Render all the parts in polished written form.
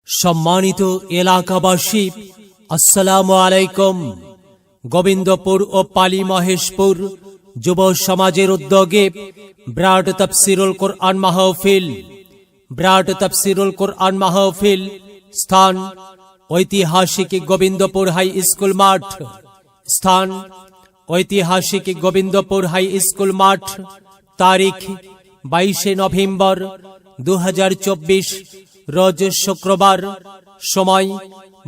সম্মানিত এলাকাবাসী, আসসালামু আলাইকুম। গোবিন্দপুর ও পালি মহেশপুর যুব সমাজের উদ্যোগে ব্রাড তাফসিরুল কোরআন মাহফিল। স্থান ঐতিহাসিক গোবিন্দপুর হাই স্কুল মাঠ। তারিখ 22 নভেম্বর 2024, রোজ শুক্রবার। সময়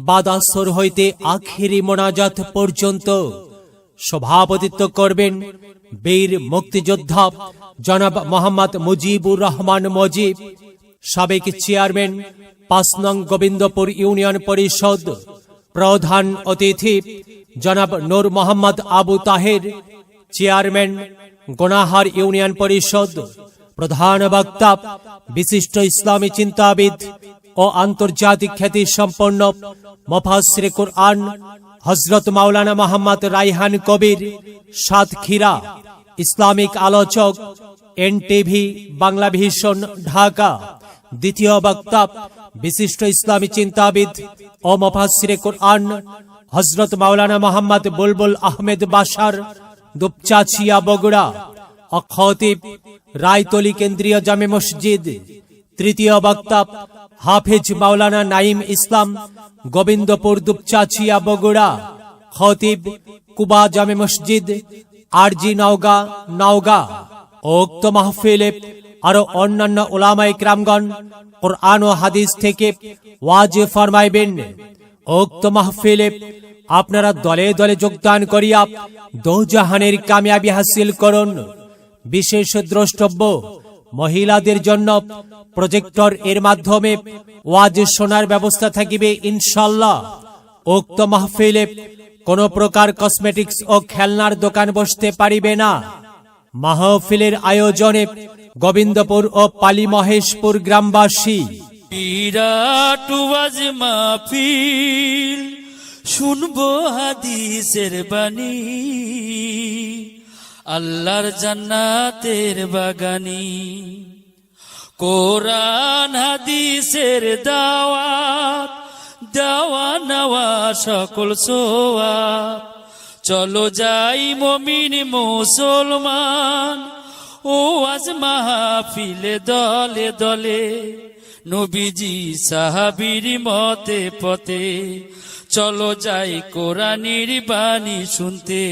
বাদাসর হইতে আখেরি মোনাজাত পর্যন্ত। সভাপতিত্ব করবেন বীর মুক্তিযোদ্ধা জনাব মোহাম্মদ মুজিবুর রহমান মুজিব, সাবেক চেয়ারম্যান 5 নং গোবিন্দপুর ইউনিয়ন পরিষদ। প্রধান অতিথি জনাব নূর মোহাম্মদ আবু তাহের, চেয়ারম্যান গোনাহার ইউনিয়ন পরিষদ। প্রধান বক্তা বিশিষ্ট ইসলামী চিন্তাবিদ ও আন্তর্জাতিক খ্যাতি সম্পন্ন মুফাসসিরে কুরআন হযরত মাওলানা মোহাম্মদ রায়হান কবির সাতক্ষীরা। ইসলামিক আলোচক, এনটিভি বাংলা ভিশন, ঢাকা। দ্বিতীয় বক্তা বিশিষ্ট ইসলামী চিন্তাবিদ ও মুফাসসিরে কুরআন হযরত মাওলানা মোহাম্মদ বুলবুল আহমেদ বাশার, দুপচাচিয়া, বগুড়া। খতিব রায়তলী কেন্দ্রীয় জামে মসজিদ। তৃতীয় বক্তা হাফেজ মাওলানা নাইম ইসলাম, গোবিন্দপুর, দুপচাচিয়া, বগুড়া। খতিব কুবা জামে মসজিদ, আরজি, নওগাঁ। উক্ত মাহফিলে আরো অন্যান্য উলামায়ে কেরামগণ কুরআন ও হাদিস থেকে ওয়াজ ফরমাইবেন। উক্ত মাহফিলে আপনারা দলে দলে যোগদান করিয়া দোজাহানের কামিয়াবি হাসিল করুন। বিশেষ দ্রষ্টব্য, মহিলাদের জন্য প্রজেক্টর এর মাধ্যমে ওয়াজ শোনার ব্যবস্থা থাকিবে ইনশাআল্লাহ। উক্ত মাহফিলে কোন প্রকার কসমেটিক্স ও খেলনার দোকান বসতে পারিবে না। মাহফিলের আয়োজনে গোবিন্দপুর ও পালি মহেশপুর গ্রামবাসী। বিরাট ওয়াজ মাহফিল, শুনবো হাদিসের বাণী, আল্লাহর জান্নাতের বাগানি। কোরআন হাদিসের দাওয়াত, দেওয়া নেওয়া সকল সোয়াব। চলো যাই মুমিন মুসলমান, ও আজ মাহফিলে দলে দলে। নবীজি সাহাবীর মতে পথে, চলো যাই কোরআনের বাণী শুনতে।